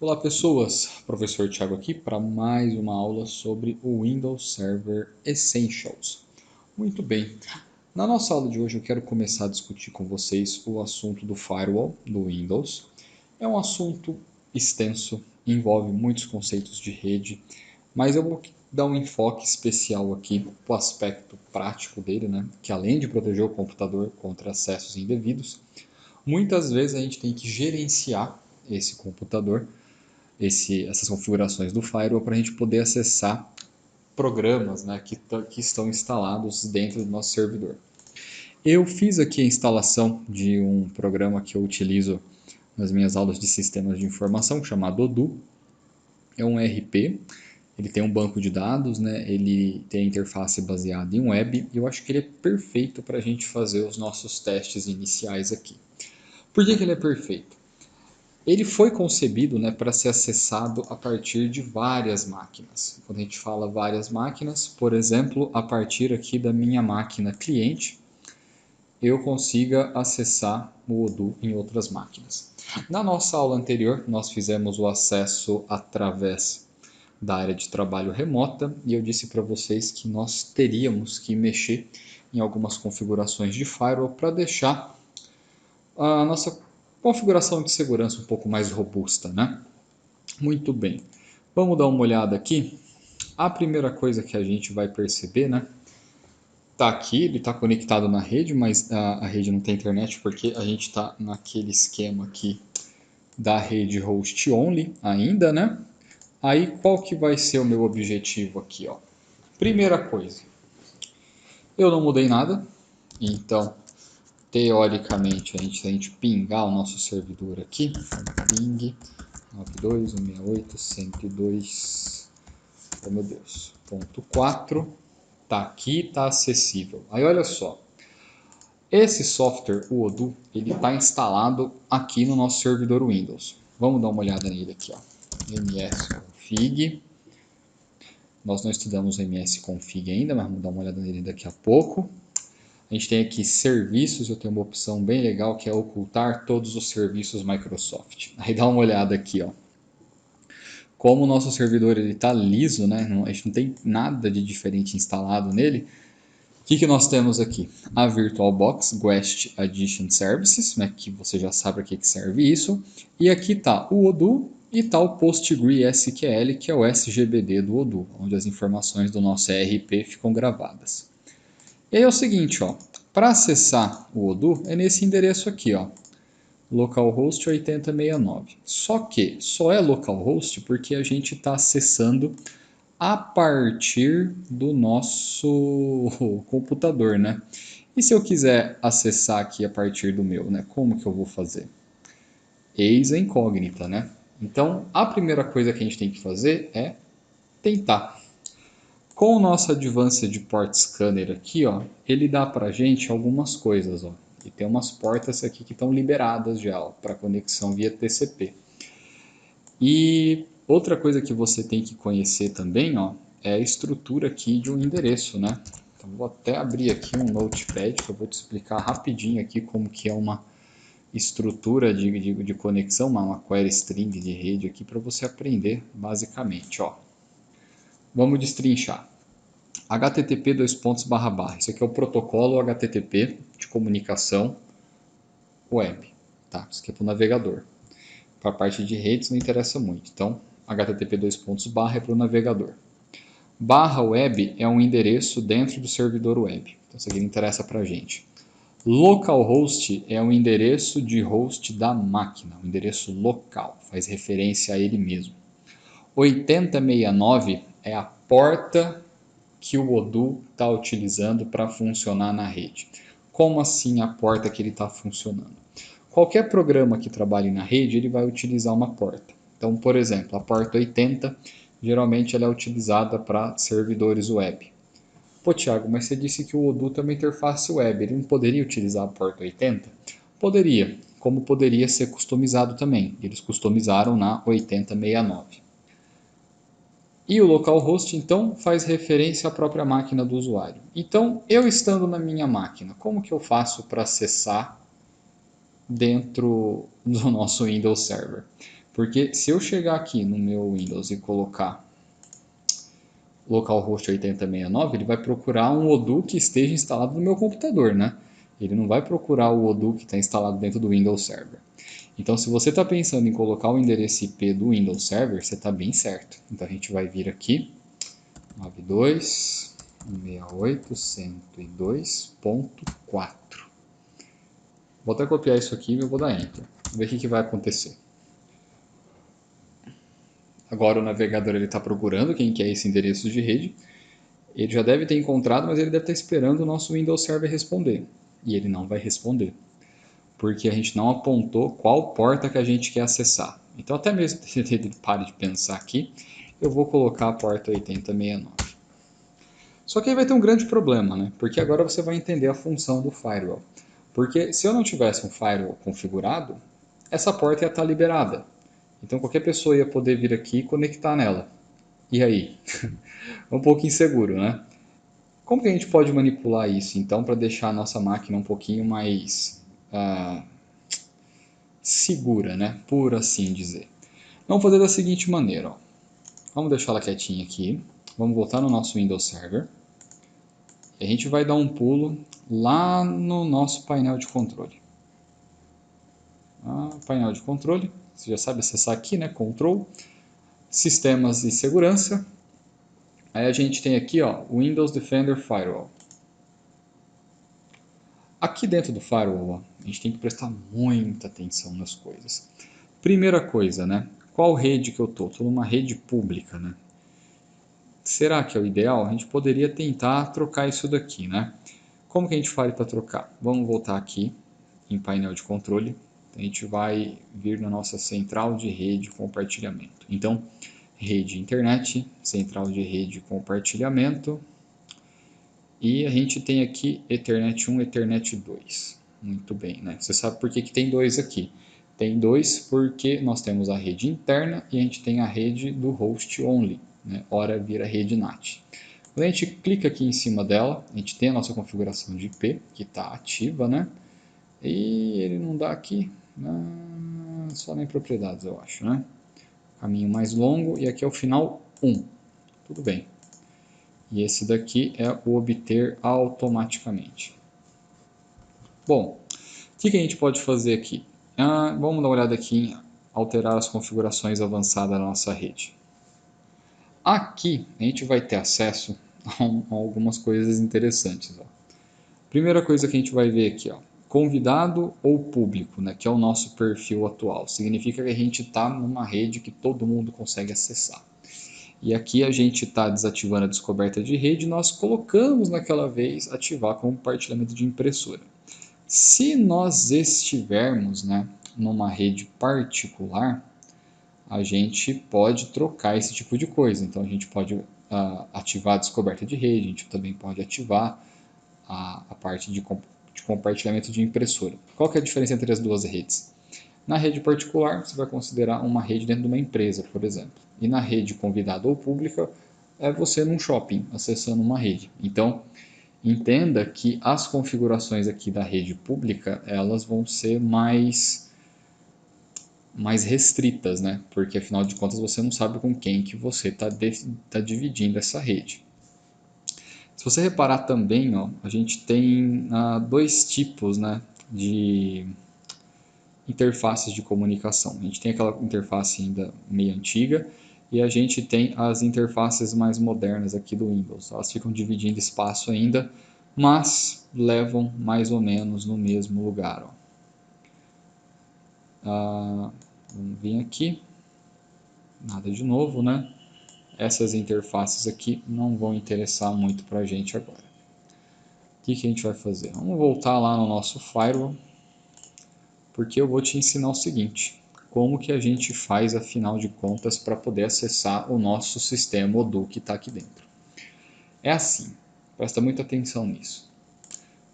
Olá pessoas, professor Thiago aqui para mais uma aula sobre o Windows Server Essentials. Muito bem, na nossa aula de hoje eu quero começar a discutir com vocês o assunto do firewall do Windows. É um assunto extenso, envolve muitos conceitos de rede, mas eu vou dar um enfoque especial aqui para o aspecto prático dele, né? Que além de proteger o computador contra acessos indevidos, muitas vezes a gente tem que gerenciar esse computador essas configurações do firewall para a gente poder acessar programas, né, que estão instalados dentro do nosso servidor. Eu fiz aqui a instalação de um programa que eu utilizo nas minhas aulas de sistemas de informação, chamado Odoo. É um ERP, ele tem um banco de dados, né, ele tem a interface baseada em web, e eu acho que ele é perfeito para a gente fazer os nossos testes iniciais aqui. Por que ele é perfeito? Ele foi concebido, né, para ser acessado a partir de várias máquinas. Quando a gente fala várias máquinas, por exemplo, a partir aqui da minha máquina cliente, eu consiga acessar o Odoo em outras máquinas. Na nossa aula anterior, nós fizemos o acesso através da área de trabalho remota e eu disse para vocês que nós teríamos que mexer em algumas configurações de firewall para deixar a nossa configuração de segurança um pouco mais robusta, né? Muito bem. Vamos dar uma olhada aqui. A primeira coisa que a gente vai perceber, né? Tá aqui, ele está conectado na rede, mas a rede não tem internet porque a gente está naquele esquema aqui da rede host only ainda, né? Aí qual que vai ser o meu objetivo aqui, ó? Primeira coisa, eu não mudei nada, então teoricamente se a gente pingar o nosso servidor aqui, ping 92.168.102, oh meu Deus, ponto 4, tá aqui, tá acessível. Aí olha só, esse software, o Odoo, ele está instalado aqui no nosso servidor Windows. Vamos dar uma olhada nele aqui, ó. msconfig. Nós não estudamos o msconfig ainda, mas vamos dar uma olhada nele daqui a pouco. A gente tem aqui serviços, eu tenho uma opção bem legal que é ocultar todos os serviços Microsoft. Aí dá uma olhada aqui, ó. Como o nosso servidor está liso, né? A gente não tem nada de diferente instalado nele. O que nós temos aqui? A VirtualBox Guest Addition Services, né, que você já sabe para que serve isso. E aqui está o Odoo e está o PostgreSQL, que é o SGBD do Odoo, onde as informações do nosso ERP ficam gravadas. E aí é o seguinte, para acessar o Odoo é nesse endereço aqui, ó, localhost 8069. Só que só é localhost porque a gente está acessando a partir do nosso computador, né? E se eu quiser acessar aqui a partir do meu, né? Como que eu vou fazer? Eis a incógnita, né? Então, a primeira coisa que a gente tem que fazer é tentar. Com o nosso Advanced Port Scanner aqui, ó, ele dá pra gente algumas coisas, ó. E tem umas portas aqui que estão liberadas já para conexão via TCP. E outra coisa que você tem que conhecer também, ó, é a estrutura aqui de um endereço, né? Então vou até abrir aqui um notepad que eu vou te explicar rapidinho aqui como que é uma estrutura de conexão, uma query string de rede aqui para você aprender basicamente, ó. Vamos destrinchar. HTTP //. Isso aqui é o protocolo HTTP de comunicação web, tá? Isso aqui é para o navegador. Para a parte de redes não interessa muito. Então, HTTP // é para o navegador. /web é um endereço dentro do servidor web. Então, isso aqui não interessa para a gente. Localhost é um endereço de host da máquina, um endereço local, faz referência a ele mesmo. 8069 é a porta que o Odoo está utilizando para funcionar na rede. Como assim a porta que ele está funcionando? Qualquer programa que trabalhe na rede, ele vai utilizar uma porta. Então, por exemplo, a porta 80, geralmente ela é utilizada para servidores web. Pô, Thiago, mas você disse que o Odoo tem uma interface web, ele não poderia utilizar a porta 80? Poderia, como poderia ser customizado também. Eles customizaram na 8069. E o localhost, então, faz referência à própria máquina do usuário. Então, eu estando na minha máquina, como que eu faço para acessar dentro do nosso Windows Server? Porque se eu chegar aqui no meu Windows e colocar localhost 8069, ele vai procurar um Odoo que esteja instalado no meu computador, né? Ele não vai procurar o Odoo que está instalado dentro do Windows Server. Então, se você está pensando em colocar o endereço IP do Windows Server, você está bem certo. Então, a gente vai vir aqui, 92.168.102.4. Vou até copiar isso aqui e eu vou dar Enter. Vamos ver o que vai acontecer. Agora o navegador está procurando quem que é esse endereço de rede. Ele já deve ter encontrado, mas ele deve estar esperando o nosso Windows Server responder. E ele não vai responder, porque a gente não apontou qual porta que a gente quer acessar. Então, até mesmo que ele pare de pensar aqui, eu vou colocar a porta 8069. Só que aí vai ter um grande problema, né? Porque agora você vai entender a função do firewall. Porque se eu não tivesse um firewall configurado, essa porta ia estar liberada. Então qualquer pessoa ia poder vir aqui e conectar nela. E aí? É um pouco inseguro, né? Como que a gente pode manipular isso, então, para deixar a nossa máquina um pouquinho mais segura, né? Por assim dizer. Vamos fazer da seguinte maneira, ó. Vamos deixar ela quietinha aqui. Vamos voltar no nosso Windows Server. E a gente vai dar um pulo lá no nosso painel de controle. Painel de controle, você já sabe acessar aqui, né? Control, sistemas e segurança. Aí a gente tem aqui, ó, Windows Defender Firewall. Aqui dentro do firewall, a gente tem que prestar muita atenção nas coisas. Primeira coisa, né? Qual rede que eu tô? Estou numa rede pública, né? Será que é o ideal? A gente poderia tentar trocar isso daqui, né? Como que a gente faz para trocar? Vamos voltar aqui em painel de controle. A gente vai vir na nossa central de rede compartilhamento. Então, rede internet, central de rede compartilhamento. E a gente tem aqui Ethernet 1, Ethernet 2. Muito bem, né? Você sabe por que tem dois aqui. Tem dois porque nós temos a rede interna e a gente tem a rede do host only, né? Ora vira rede NAT. Quando a gente clica aqui em cima dela, a gente tem a nossa configuração de IP, que está ativa, né? E ele não dá aqui, só em propriedades, eu acho, né? Caminho mais longo e aqui é o final 1. Tudo bem. E esse daqui é o obter automaticamente. Bom, o que a gente pode fazer aqui? Vamos dar uma olhada aqui em alterar as configurações avançadas da nossa rede. Aqui a gente vai ter acesso a algumas coisas interessantes. Ó. Primeira coisa que a gente vai ver aqui, ó, convidado ou público, né, que é o nosso perfil atual. Significa que a gente está numa rede que todo mundo consegue acessar. E aqui a gente está desativando a descoberta de rede, nós colocamos naquela vez ativar compartilhamento de impressora. Se nós estivermos, né, numa rede particular, a gente pode trocar esse tipo de coisa. Então a gente pode ativar a descoberta de rede, a gente também pode ativar a parte de compartilhamento de impressora. Qual que é a diferença entre as duas redes? Na rede particular, você vai considerar uma rede dentro de uma empresa, por exemplo. E na rede convidada ou pública, é você num shopping, acessando uma rede. Então, entenda que as configurações aqui da rede pública, elas vão ser mais restritas, né? Porque, afinal de contas, você não sabe com quem que você está dividindo essa rede. Se você reparar também, ó, a gente tem dois tipos, né, de interfaces de comunicação. A gente tem aquela interface ainda meio antiga e a gente tem as interfaces mais modernas aqui do Windows. Elas ficam dividindo espaço ainda, mas levam mais ou menos no mesmo lugar. Ó. Vamos vir aqui, nada de novo, né? Essas interfaces aqui não vão interessar muito para a gente agora. O que a gente vai fazer? Vamos voltar lá no nosso firewall, porque eu vou te ensinar o seguinte, como que a gente faz, afinal de contas, para poder acessar o nosso sistema Odoo que está aqui dentro. É assim, presta muita atenção nisso.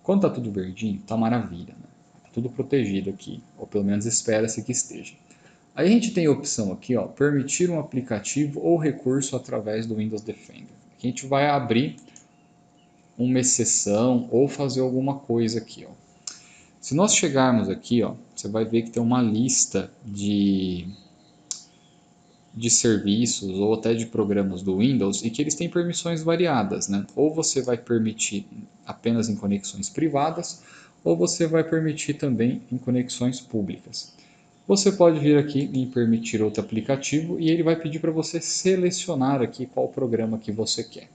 Quando está tudo verdinho, está maravilha, né? Está tudo protegido aqui, ou pelo menos espera-se que esteja. Aí a gente tem a opção aqui, ó, permitir um aplicativo ou recurso através do Windows Defender. Aqui a gente vai abrir uma exceção ou fazer alguma coisa aqui, ó. Se nós chegarmos aqui, ó, você vai ver que tem uma lista de de serviços ou até de programas do Windows e que eles têm permissões variadas, né? Ou você vai permitir apenas em conexões privadas, ou você vai permitir também em conexões públicas. Você pode vir aqui em permitir outro aplicativo e ele vai pedir para você selecionar aqui qual programa que você quer.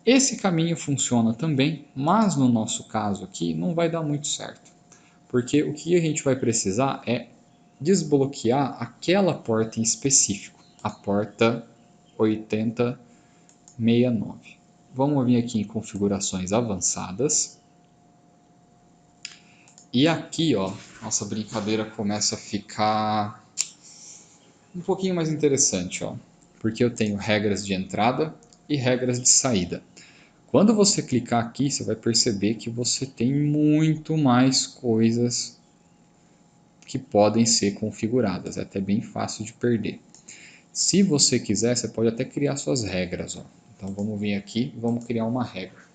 Esse caminho funciona também, mas no nosso caso aqui não vai dar muito certo, porque o que a gente vai precisar é desbloquear aquela porta em específico, a porta 8069. Vamos vir aqui em configurações avançadas. E aqui, ó, nossa brincadeira começa a ficar um pouquinho mais interessante, ó, porque eu tenho regras de entrada e regras de saída. Quando você clicar aqui, você vai perceber que você tem muito mais coisas que podem ser configuradas. É até bem fácil de perder. Se você quiser, você pode até criar suas regras. Ó. Então vamos vir aqui e vamos criar uma regra.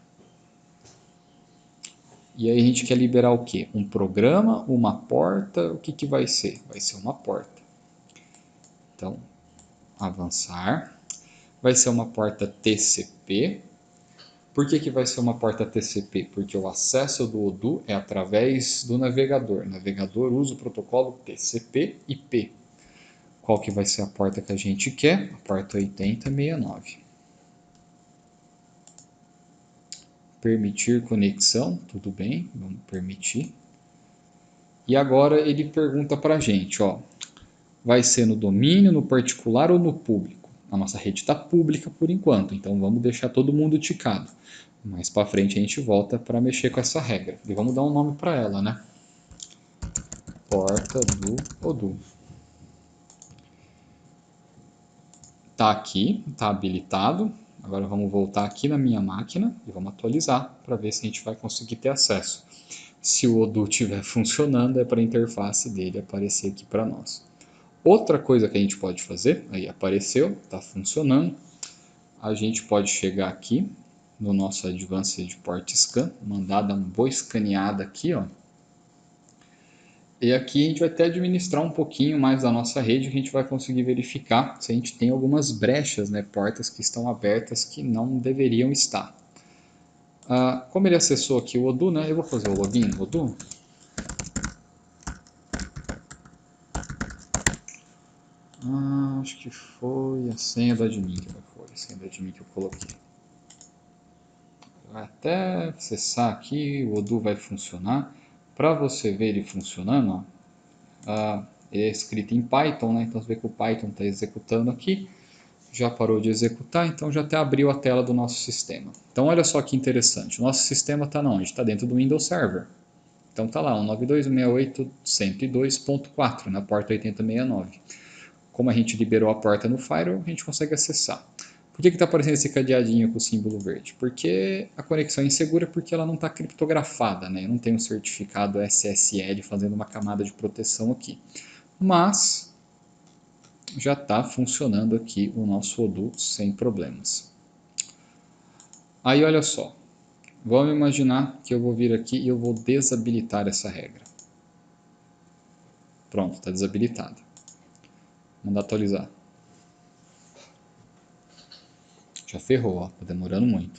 E aí a gente quer liberar o quê? Um programa, uma porta, o que, que vai ser? Vai ser uma porta. Então, avançar. Vai ser uma porta TCP. Por que, que vai ser uma porta TCP? Porque o acesso do Odoo é através do navegador. O navegador usa o protocolo TCP/IP. Qual que vai ser a porta que a gente quer? A porta 8069. Permitir conexão, tudo bem, vamos permitir. E agora ele pergunta para a gente, ó, vai ser no domínio, no particular ou no público? A nossa rede está pública por enquanto, então vamos deixar todo mundo ticado. Mais para frente a gente volta para mexer com essa regra. E vamos dar um nome para ela, né? Porta do Odoo. Tá aqui, tá habilitado. Agora vamos voltar aqui na minha máquina e vamos atualizar para ver se a gente vai conseguir ter acesso. Se o Odoo estiver funcionando, é para a interface dele aparecer aqui para nós. Outra coisa que a gente pode fazer, aí apareceu, está funcionando. A gente pode chegar aqui no nosso Advanced Port Scan, mandar dar uma boa escaneada aqui, ó. E aqui a gente vai até administrar um pouquinho mais da nossa rede, que a gente vai conseguir verificar se a gente tem algumas brechas, né, portas que estão abertas que não deveriam estar. Como ele acessou aqui o Odoo, né, eu vou fazer o login no Odoo. Acho que foi a senha do admin que foi a senha do admin que eu coloquei. Vai até acessar aqui, o Odoo vai funcionar. Para você ver ele funcionando, ó, ele é escrito em Python, né? Então você vê que o Python está executando aqui. Já parou de executar, então já até abriu a tela do nosso sistema. Então olha só que interessante, o nosso sistema está onde? Está dentro do Windows Server. Então está lá, 192.168.102.4 na porta 8069. Como a gente liberou a porta no Firewall, a gente consegue acessar. Por que está aparecendo esse cadeadinho com o símbolo verde? Porque a conexão é insegura porque ela não está criptografada, né? Eu não tenho um certificado SSL fazendo uma camada de proteção aqui. Mas já está funcionando aqui o nosso Odoo sem problemas. Aí olha só, vamos imaginar que eu vou vir aqui e eu vou desabilitar essa regra. Pronto, está desabilitada. Mandar atualizar. Já ferrou, ó, tá demorando muito.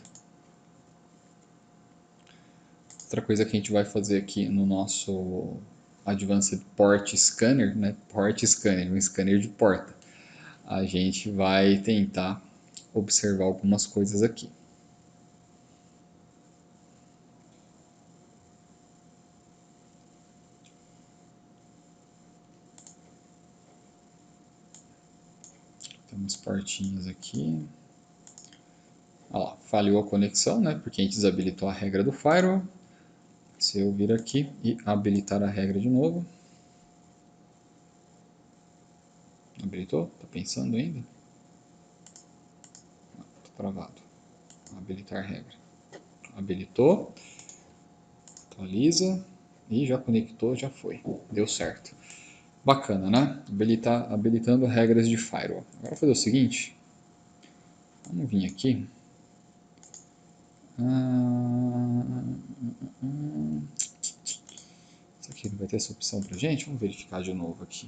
Outra coisa que a gente vai fazer aqui no nosso Advanced Port Scanner, né? Port Scanner, um scanner de porta. A gente vai tentar observar algumas coisas aqui. Temos portinhas aqui. Ó, falhou a conexão, né? Porque a gente desabilitou a regra do firewall. Se eu vir aqui e habilitar a regra de novo. Habilitou? Tá pensando ainda? Tá travado. Habilitar regra. Habilitou. Atualiza. E já conectou, já foi. Deu certo. Bacana, né? Habilitando regras de firewall. Agora vou fazer o seguinte. Vamos vir aqui. Isso aqui não vai ter essa opção pra gente? Vamos verificar de novo aqui.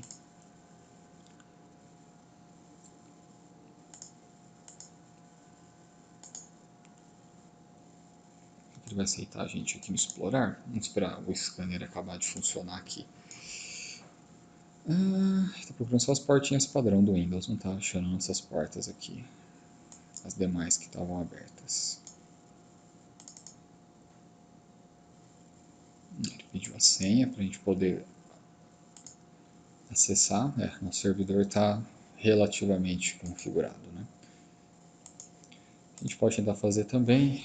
ele vai aceitar a gente aqui no Explorar. Vamos esperar o scanner acabar de funcionar aqui. Está procurando só as portinhas padrão do Windows, não está achando essas portas aqui, as demais que estavam abertas. Ele pediu a senha para a gente poder acessar. Nosso servidor está relativamente configurado, né? A gente pode tentar fazer também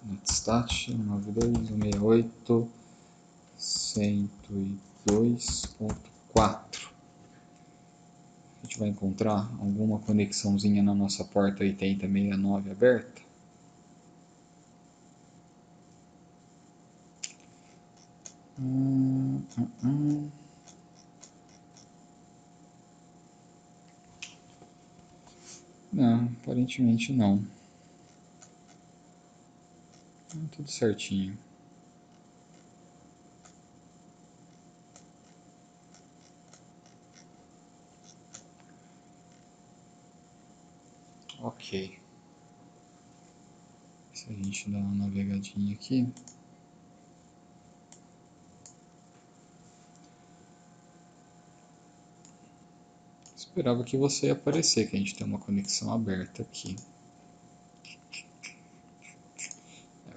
netstat 92.168.102.4. A gente vai encontrar alguma conexãozinha na nossa porta 8069 aberta. Não, aparentemente não. Tudo certinho. Ok. Se a gente dá uma navegadinha aqui. Esperava que você ia aparecer, que a gente tem uma conexão aberta aqui.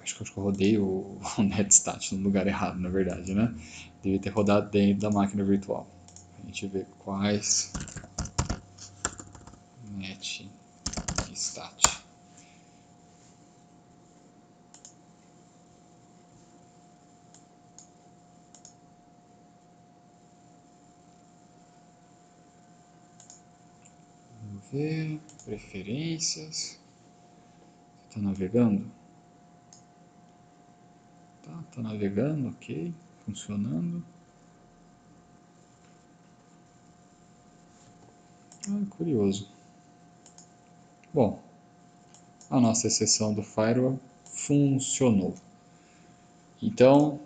Acho que eu rodei o netstat no lugar errado, na verdade, né? Devia ter rodado dentro da máquina virtual. A gente vê quais netstat. Vamos ver, preferências. Está navegando? Tá navegando, ok, funcionando. Curioso. Bom, a nossa exceção do firewall funcionou. Então,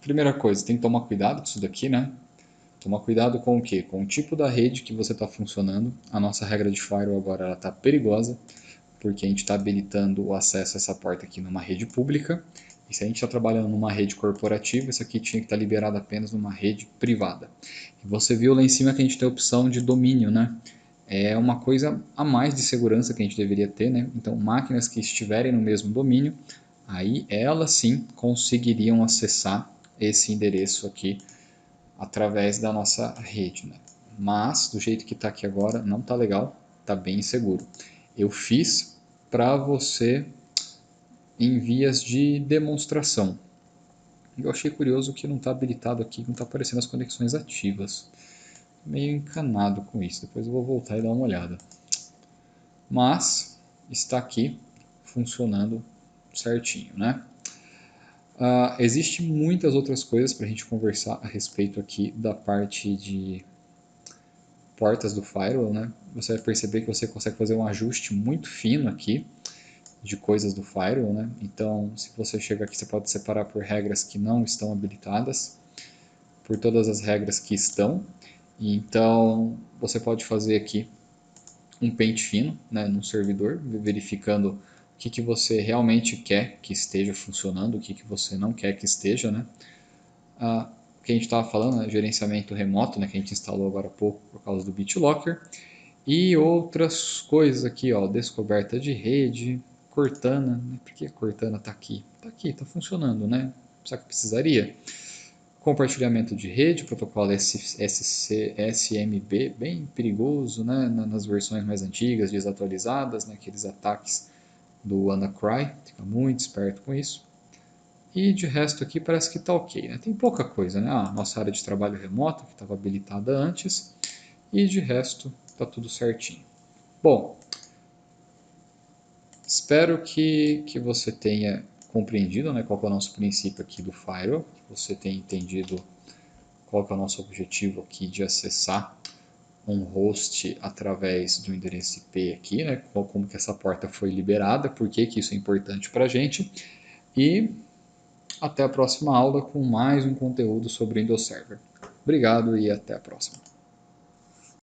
primeira coisa, tem que tomar cuidado com isso daqui, né? Tomar cuidado com o quê? Com o tipo da rede que você está funcionando. A nossa regra de firewall agora está perigosa, porque a gente está habilitando o acesso a essa porta aqui numa rede pública. E se a gente está trabalhando numa rede corporativa, isso aqui tinha que estar liberado apenas numa rede privada. E você viu lá em cima que a gente tem a opção de domínio, né? É uma coisa a mais de segurança que a gente deveria ter, né? Então, máquinas que estiverem no mesmo domínio, aí elas sim conseguiriam acessar esse endereço aqui através da nossa rede, né? Mas, do jeito que está aqui agora, não está legal, está bem inseguro. Eu fiz para você em vias de demonstração. Eu achei curioso que não está habilitado aqui, não está aparecendo as conexões ativas. Meio encanado com isso, depois eu vou voltar e dar uma olhada. Mas está aqui funcionando certinho, né? Existem muitas outras coisas para a gente conversar a respeito aqui da parte de portas do firewall, né? Você vai perceber que você consegue fazer um ajuste muito fino aqui de coisas do firewall, né? Então, se você chega aqui, você pode separar por regras que não estão habilitadas, por todas as regras que estão. E então, você pode fazer aqui um pente fino, né, no servidor, verificando o que você realmente quer que esteja funcionando, o que você não quer que esteja, né? O que a gente estava falando, né, gerenciamento remoto, né, que a gente instalou agora há pouco por causa do BitLocker, e outras coisas aqui, ó, descoberta de rede, Cortana, né? Por que a Cortana está aqui? Está aqui, está funcionando, né? Só que precisaria. Compartilhamento de rede, protocolo SMB, bem perigoso, né? Nas versões mais antigas, desatualizadas, né? Aqueles ataques do WannaCry, fica muito esperto com isso. E de resto aqui parece que está ok, né? Tem pouca coisa, né? Nossa área de trabalho remoto, que estava habilitada antes, e de resto está tudo certinho. Bom, espero que você tenha compreendido, né, qual é o nosso princípio aqui do firewall, que você tenha entendido qual é o nosso objetivo aqui de acessar um host através do endereço IP aqui, né, como que essa porta foi liberada, por que isso é importante para a gente, e até a próxima aula com mais um conteúdo sobre Windows Server. Obrigado e até a próxima.